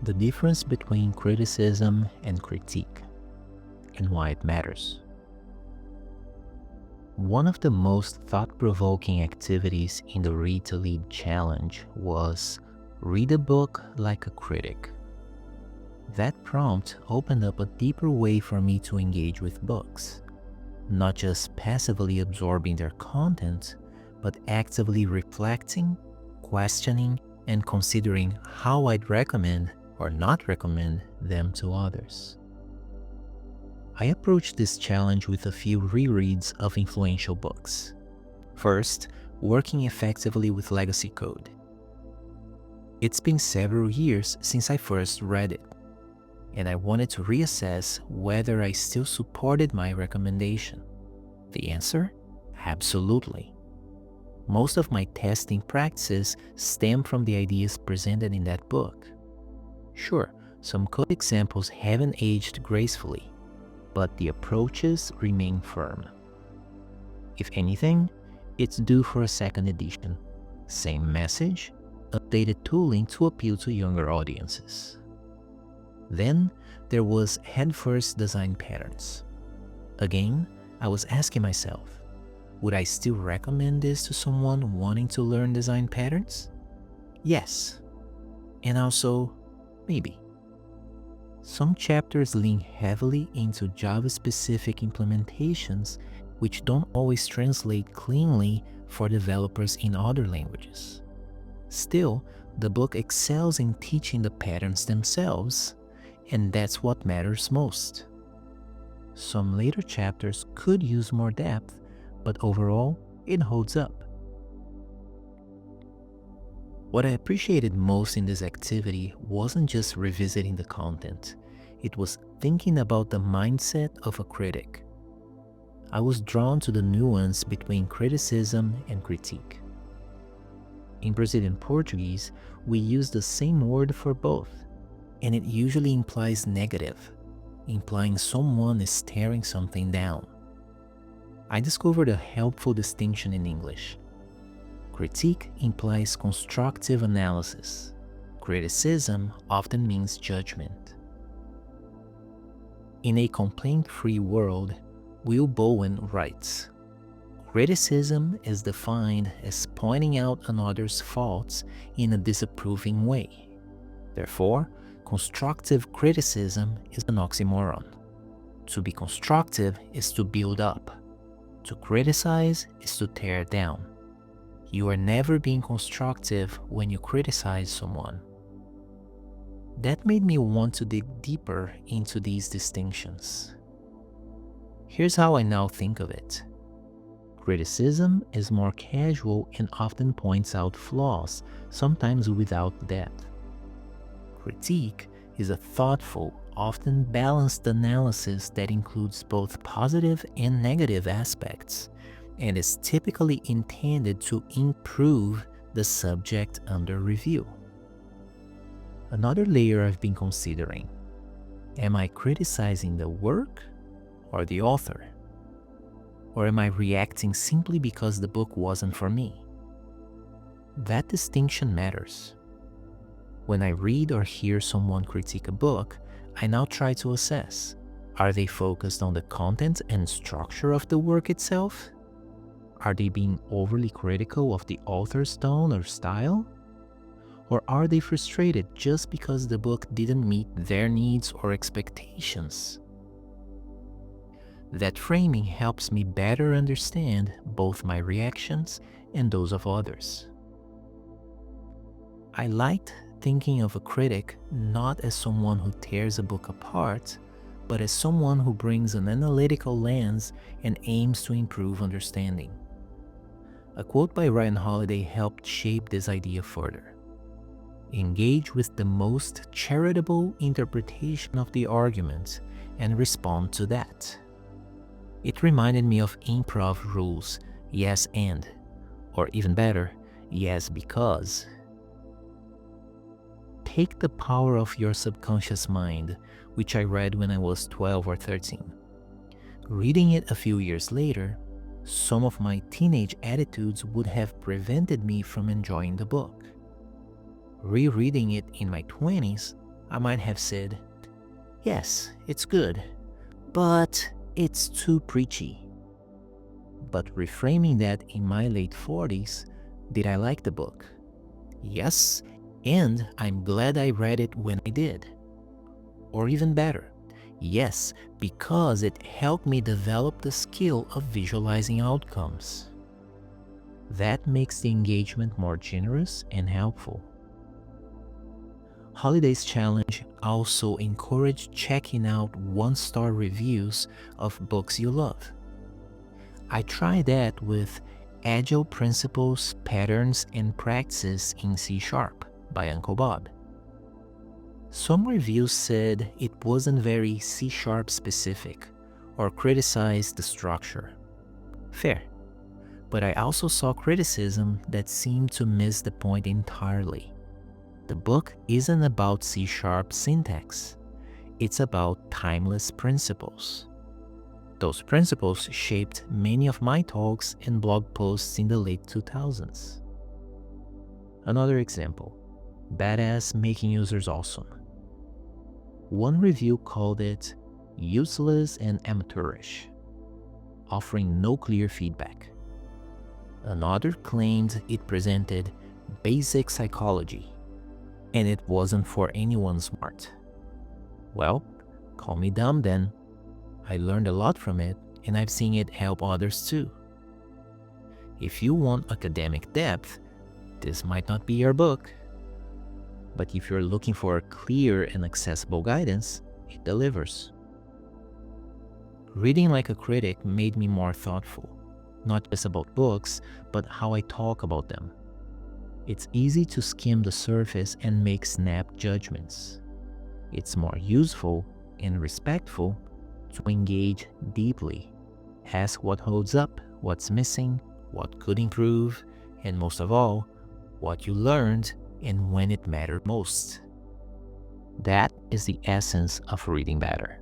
The difference between criticism and critique, and why it matters. One of the most thought-provoking activities in the Read to Lead challenge was read a book like a critic. That prompt opened up a deeper way for me to engage with books, not just passively absorbing their content, but actively reflecting, questioning, and considering how I'd recommend or not recommend them to others. I approached this challenge with a few rereads of influential books. First, working effectively with legacy code. It's been several years since I first read it, and I wanted to reassess whether I still supported my recommendation. The answer? Absolutely. Most of my testing practices stem from the ideas presented in that book. Sure, some code examples haven't aged gracefully, but the approaches remain firm. If anything, it's due for a second edition. Same message, updated tooling to appeal to younger audiences. Then there was head-first design patterns. Again, I was asking myself, would I still recommend this to someone wanting to learn design patterns? Yes. And also, maybe. Some chapters lean heavily into Java-specific implementations, which don't always translate cleanly for developers in other languages. Still, the book excels in teaching the patterns themselves, and that's what matters most. Some later chapters could use more depth, but overall, it holds up. What I appreciated most in this activity wasn't just revisiting the content, it was thinking about the mindset of a critic. I was drawn to the nuance between criticism and critique. In Brazilian Portuguese, we use the same word for both, and it usually implies negative, implying someone is tearing something down. I discovered a helpful distinction in English. Critique implies constructive analysis. Criticism often means judgment. In A Complaint-Free World, Will Bowen writes, "Criticism is defined as pointing out another's faults in a disapproving way. Therefore, constructive criticism is an oxymoron. To be constructive is to build up. To criticize is to tear down. You are never being constructive when you criticize someone." That made me want to dig deeper into these distinctions. Here's how I now think of it. Criticism is more casual and often points out flaws, sometimes without depth. Critique is a thoughtful, often balanced analysis that includes both positive and negative aspects, and is typically intended to improve the subject under review. Another layer I've been considering: am I criticizing the work or the author? Or am I reacting simply because the book wasn't for me? That distinction matters. When I read or hear someone critique a book, I now try to assess: are they focused on the content and structure of the work itself? Are they being overly critical of the author's tone or style? Or are they frustrated just because the book didn't meet their needs or expectations? That framing helps me better understand both my reactions and those of others. I liked thinking of a critic not as someone who tears a book apart, but as someone who brings an analytical lens and aims to improve understanding. A quote by Ryan Holiday helped shape this idea further. Engage with the most charitable interpretation of the argument and respond to that. It reminded me of improv rules, yes and, or even better, yes because. Take The Power of Your Subconscious Mind, which I read when I was 12 or 13. Reading it a few years later, some of my teenage attitudes would have prevented me from enjoying the book. Rereading it in my 20s, I might have said, yes, it's good, but it's too preachy. But reframing that in my late 40s, did I like the book? Yes, and I'm glad I read it when I did. Or even better, yes, because it helped me develop the skill of visualizing outcomes. That makes the engagement more generous and helpful. Holidays Challenge also encourage checking out one-star reviews of books you love. I tried that with Agile Principles, Patterns, and Practices in C# by Uncle Bob. Some reviews said it wasn't very C# specific or criticized the structure. Fair. But I also saw criticism that seemed to miss the point entirely. The book isn't about C# syntax. It's about timeless principles. Those principles shaped many of my talks and blog posts in the late 2000s. Another example, Badass Making Users Awesome. One review called it useless and amateurish, offering no clear feedback. Another claimed it presented basic psychology, and it wasn't for anyone smart. Well, call me dumb then. I learned a lot from it, and I've seen it help others too. If you want academic depth, this might not be your book. But if you're looking for clear and accessible guidance, it delivers. Reading like a critic made me more thoughtful, not just about books, but how I talk about them. It's easy to skim the surface and make snap judgments. It's more useful and respectful to engage deeply, ask what holds up, what's missing, what could improve, and most of all, what you learned and when it mattered most. That is the essence of reading better.